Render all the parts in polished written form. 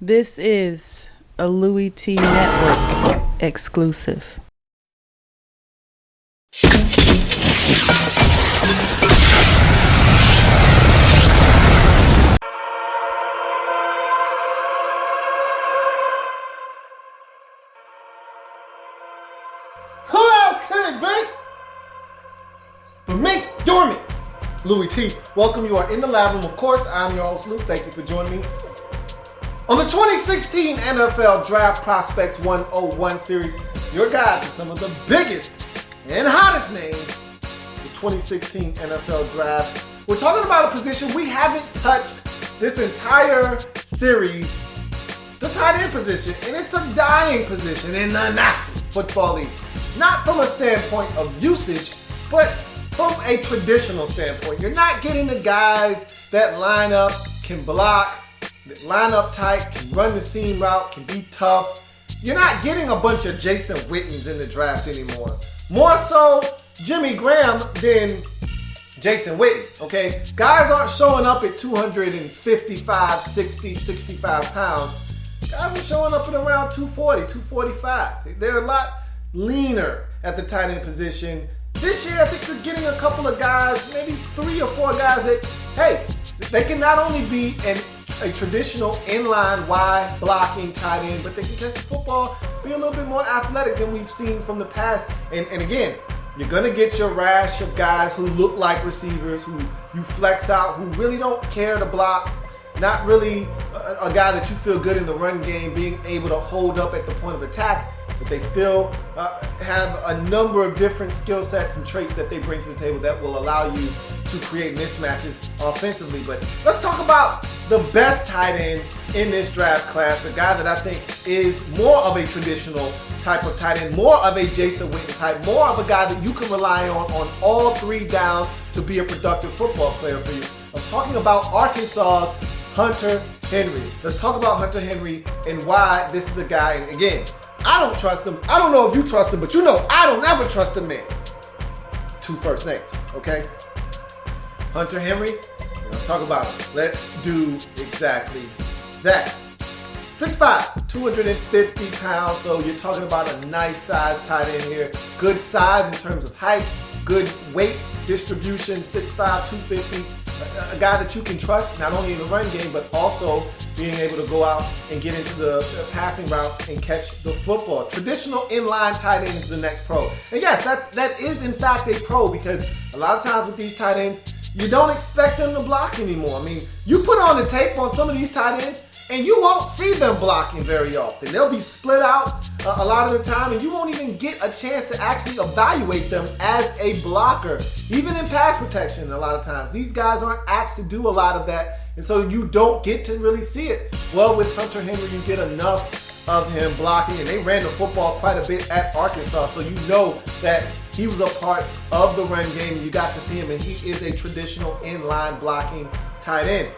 This is a Louie Tee Network exclusive. Who else could it be but me, Dormant? Louie Tee, welcome. You are in the lab room. Of course, I'm your host, Lou. Thank you for joining me. On the 2016 NFL Draft Prospects 101 series, your guide to some of the biggest and hottest names of the 2016 NFL Draft. We're talking about a position we haven't touched this entire series. It's the tight end position, and it's a dying position in the National Football League. Not from a standpoint of usage, but from a traditional standpoint. You're not getting the guys that line up, can block, that line up tight, can run the seam route, can be tough. You're not getting a bunch of Jason Wittens in the draft anymore. More so Jimmy Graham than Jason Witten, okay? Guys aren't showing up at 255, 60, 65 pounds. Guys are showing up at around 240, 245. They're a lot leaner at the tight end position. This year, I think you're getting a couple of guys, maybe 3 or 4 guys that, hey, they can not only be a traditional inline wide blocking tight end, but they can catch the football, be a little bit more athletic than we've seen from the past. And again, you're going to get your rash of guys who look like receivers, who you flex out, who really don't care to block. Not really a guy that you feel good in the run game, being able to hold up at the point of attack, but they still have a number of different skill sets and traits that they bring to the table that will allow you to create mismatches offensively. But let's talk about the best tight end in this draft class, the guy that I think is more of a traditional type of tight end, more of a Jason Witten type, more of a guy that you can rely on all 3 downs to be a productive football player for you. I'm talking about Arkansas's Hunter Henry. Let's talk about Hunter Henry and why this is a guy, and again, I don't trust him. I don't know if you trust him, but you know I don't ever trust a man. 2 first names, okay? Hunter Henry, let's talk about him. Let's do exactly that. 6'5", 250 pounds, so you're talking about a nice size tight end here. Good size in terms of height, good weight distribution, 6'5", 250. A guy that you can trust, not only in the run game, but also being able to go out and get into the passing routes and catch the football. Traditional inline tight end is the next pro. And yes, that is in fact a pro, because a lot of times with these tight ends, you don't expect them to block anymore. I mean, you put on the tape on some of these tight ends, and you won't see them blocking very often. They'll be split out a lot of the time, and you won't even get a chance to actually evaluate them as a blocker. Even in pass protection, a lot of times, these guys aren't asked to do a lot of that, and so you don't get to really see it. Well, with Hunter Henry, you get enough of him blocking, and they ran the football quite a bit at Arkansas, so you know that he was a part of the run game, and you got to see him, and he is a traditional inline blocking tight end.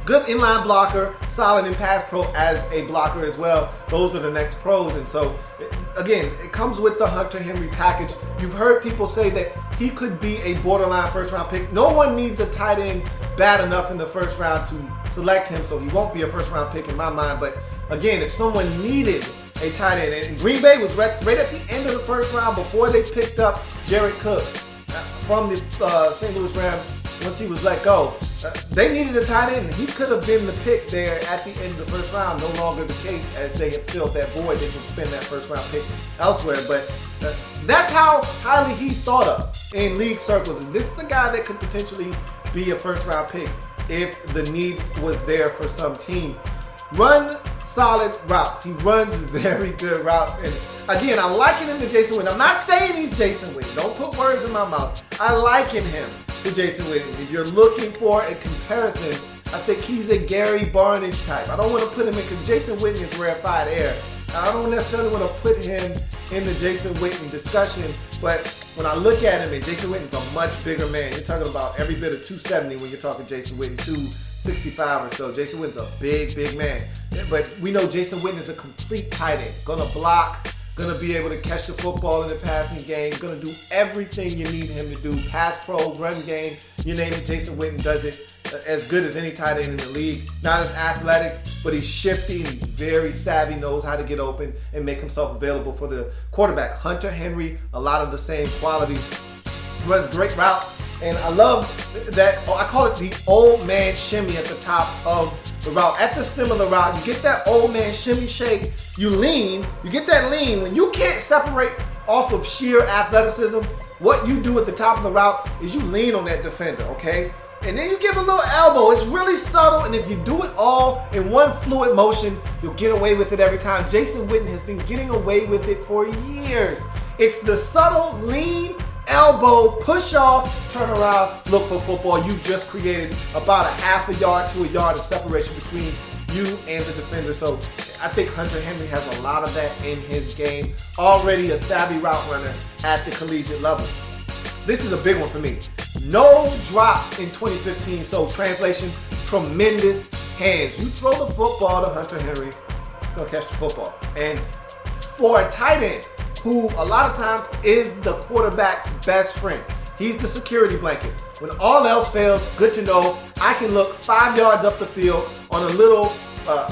Good inline blocker, solid in pass pro as a blocker as well. Those are the next pros. And so, again, it comes with the Hunter Henry package. You've heard people say that he could be a borderline first-round pick. No one needs a tight end bad enough in the first round to select him, so he won't be a first-round pick in my mind. But, again, if someone needed a tight end, and Green Bay was right at the end of the first round before they picked up Jared Cook from the St. Louis Rams once he was let go. They needed a tight end. He could have been the pick there at the end of the first round. No longer the case, as they have filled that void. They can spend that first round pick elsewhere. But that's how highly he's thought of in league circles. And this is a guy that could potentially be a first round pick if the need was there for some team. Run solid routes. He runs very good routes. And again, I liken him to Jason Witten. I'm not saying he's Jason Witten. Don't put words in my mouth. I liken him to Jason Witten. If you're looking for a comparison, I think he's a Gary Barnidge type. I don't want to put him in, because Jason Witten is rarefied air. I don't necessarily want to put him in the Jason Witten discussion, but when I look at him, and Jason Witten's a much bigger man. You're talking about every bit of 270 when you're talking Jason Witten, 265 or so. Jason Witten's a big, big man. But we know Jason Witten is a complete tight end. Gonna block, gonna be able to catch the football in the passing game, gonna do everything you need him to do. Pass pro, run game, you name it, Jason Witten does it. as good as any tight end in the league. Not as athletic, but he's shifty and he's very savvy, knows how to get open and make himself available for the quarterback. Hunter Henry, a lot of the same qualities. Runs great routes. And I love that, I call it the old man shimmy at the top of the route. At the stem of the route, you get that old man shimmy shake, you lean, you get that lean. When you can't separate off of sheer athleticism, what you do at the top of the route is you lean on that defender, okay? And then you give a little elbow. It's really subtle, and if you do it all in one fluid motion, you'll get away with it every time. Jason Witten has been getting away with it for years. It's the subtle lean, elbow, push off, turn around, look for football. You've just created about a half a yard to a yard of separation between you and the defender. So I think Hunter Henry has a lot of that in his game. Already a savvy route runner at the collegiate level. This is a big one for me. No drops in 2015. So translation, tremendous hands. You throw the football to Hunter Henry, he's going to catch the football. And for a tight end, who a lot of times is the quarterback's best friend. He's the security blanket. When all else fails, good to know I can look 5 yards up the field on a little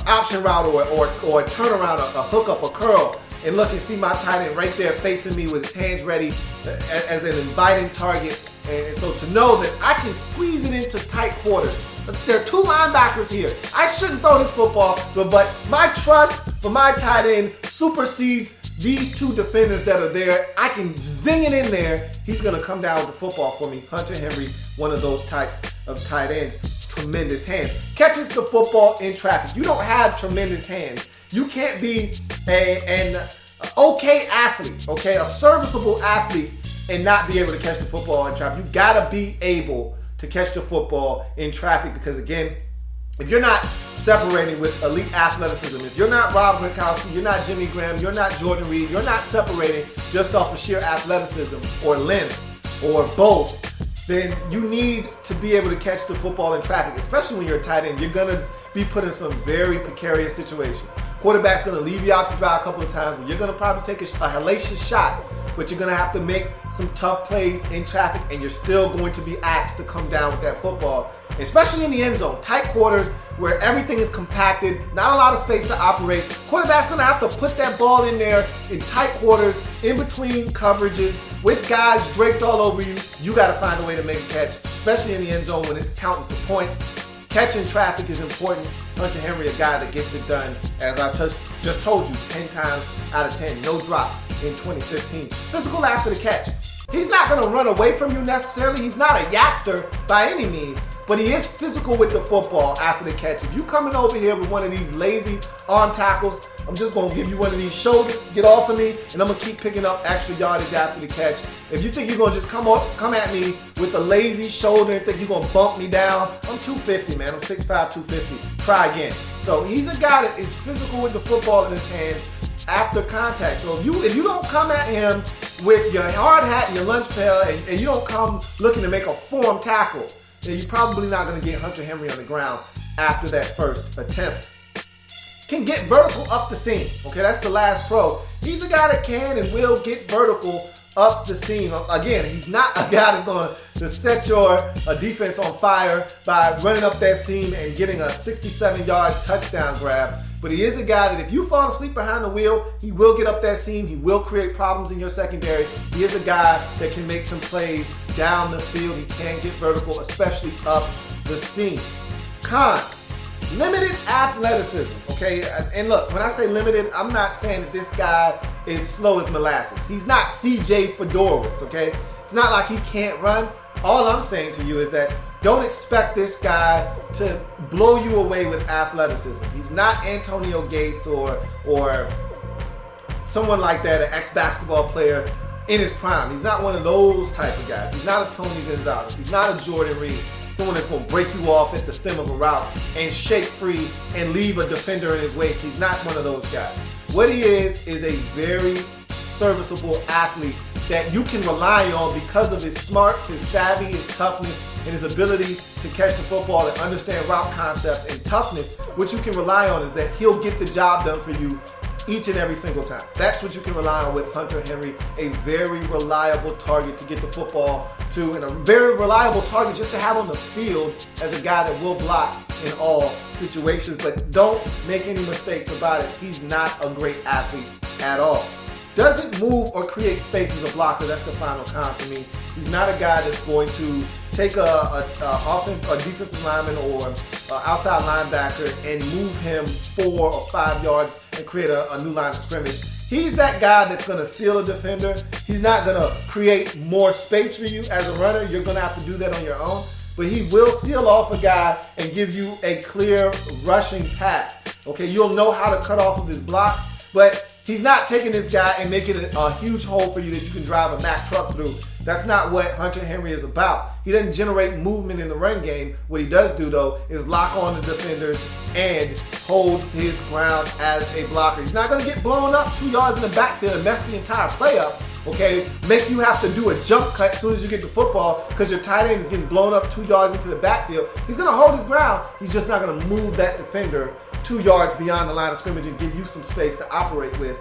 option route or a turnaround, a hookup, a curl, and look and see my tight end right there facing me with his hands ready as an inviting target. And so to know that I can squeeze it into tight quarters. There are 2 linebackers here. I shouldn't throw this football, but my trust for my tight end supersedes these 2 defenders that are there. I can zing it in there. He's going to come down with the football for me. Hunter Henry, one of those types of tight ends. Tremendous hands. Catches the football in traffic. You don't have tremendous hands. You can't be an okay athlete, okay, a serviceable athlete, and not be able to catch the football in traffic. You got to be able to catch the football in traffic because, again, if you're not separating with elite athleticism, if you're not Rob Gronkowski, you're not Jimmy Graham, you're not Jordan Reed, you're not separating just off of sheer athleticism or length or both, then you need to be able to catch the football in traffic, especially when you're a tight end. You're going to be put in some very precarious situations. Quarterback's going to leave you out to dry a couple of times where you're going to probably take a hellacious shot, but you're going to have to make some tough plays in traffic, and you're still going to be asked to come down with that football, especially in the end zone. Tight quarters where everything is compacted, not a lot of space to operate. Quarterback's going to have to put that ball in there in tight quarters, in between coverages, with guys draped all over you. You got to find a way to make a catch, especially in the end zone when it's counting for points. Catching traffic is important. Hunter Henry, a guy that gets it done, as I just told you, 10 times out of 10. No drops in 2015. Physical after the catch. He's not going to run away from you necessarily. He's not a yakster by any means, but he is physical with the football after the catch. If you coming over here with one of these lazy arm tackles, I'm just going to give you one of these shoulders, get off of me, and I'm going to keep picking up extra yardage after the catch. If you think you're going to just come at me with a lazy shoulder and think you're going to bump me down, I'm 250, man. I'm 6'5", 250. Try again. So he's a guy that is physical with the football in his hands after contact. So if you don't come at him with your hard hat and your lunch pail and you don't come looking to make a form tackle, then you're probably not going to get Hunter Henry on the ground after that first attempt. Can get vertical up the seam. Okay, that's the last pro. He's a guy that can and will get vertical up the seam. Again, he's not a guy that's going to set your defense on fire by running up that seam and getting a 67-yard touchdown grab. But he is a guy that if you fall asleep behind the wheel, he will get up that seam. He will create problems in your secondary. He is a guy that can make some plays down the field. He can get vertical, especially up the seam. Cons. Limited athleticism, okay? And look, when I say limited, I'm not saying that this guy is slow as molasses. He's not CJ Fedorowicz, okay? It's not like he can't run. All I'm saying to you is that don't expect this guy to blow you away with athleticism. He's not Antonio Gates or someone like that, an ex-basketball player in his prime. He's not one of those type of guys. He's not a Tony Gonzalez. He's not a Jordan Reed. Someone that's going to break you off at the stem of a route and shake free and leave a defender in his wake. He's not one of those guys. What he is a very serviceable athlete that you can rely on because of his smarts, his savvy, his toughness, and his ability to catch the football and understand route concepts and toughness. What you can rely on is that he'll get the job done for you each and every single time. That's what you can rely on with Hunter Henry, a very reliable target to get the football to, and a very reliable target just to have on the field as a guy that will block in all situations. But don't make any mistakes about it. He's not a great athlete at all. Doesn't move or create space as a blocker. That's the final con for me. He's not a guy that's going to take a defensive lineman or outside linebacker and move him 4 or 5 yards and create a new line of scrimmage. He's that guy that's going to seal a defender. He's not going to create more space for you as a runner. You're going to have to do that on your own. But he will seal off a guy and give you a clear rushing path. Okay, you'll know how to cut off of his block. But he's not taking this guy and making it a huge hole for you that you can drive a Mack truck through. That's not what Hunter Henry is about. He doesn't generate movement in the run game. What he does do, though, is lock on the defenders and hold his ground as a blocker. He's not going to get blown up 2 yards in the backfield and mess the entire play up, okay? Make you have to do a jump cut as soon as you get the football because your tight end is getting blown up 2 yards into the backfield. He's going to hold his ground. He's just not going to move that defender 2 yards beyond the line of scrimmage and give you some space to operate with.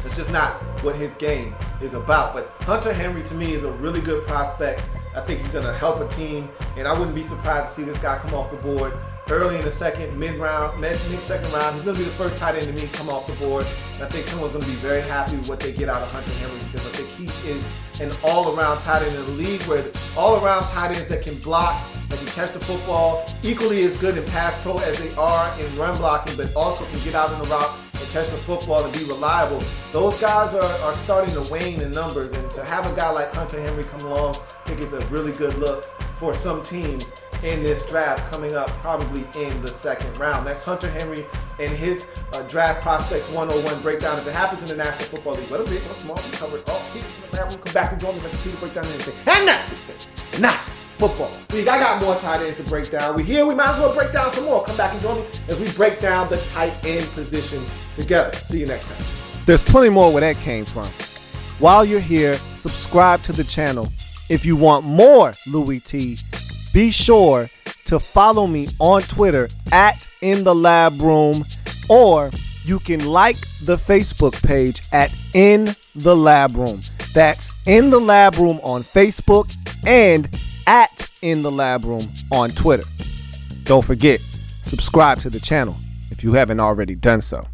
That's just not what his game is about. But Hunter Henry, to me, is a really good prospect. I think he's going to help a team, and I wouldn't be surprised to see this guy come off the board early in the second, mid-second round. He's going to be the first tight end to me come off the board. And I think someone's going to be very happy with what they get out of Hunter Henry because I think he is an all-around tight end in the league where all-around tight ends that can block, that can catch the football, equally as good in pass pro as they are in run blocking, but also can get out in the route and catch the football and be reliable. Those guys are starting to wane in numbers, and to have a guy like Hunter Henry come along, I think is a really good look for some team in this draft coming up probably in the second round. That's Hunter Henry and his draft prospects 101 breakdown. If it happens in the National Football League, what a big, what small, we cover it all. Come back and join me, let the break down anything. And that's Football League. I got more tight ends to break down. We here, we might as well break down some more. Come back and join me as we break down the tight end position together. See you next time. There's plenty more where that came from. While you're here, subscribe to the channel. If you want more Louie Tee, be sure to follow me on Twitter at In the Lab Room, or you can like the Facebook page at In the Lab Room. That's In the Lab Room on Facebook and at In the Lab Room on Twitter. Don't forget, subscribe to the channel if you haven't already done so.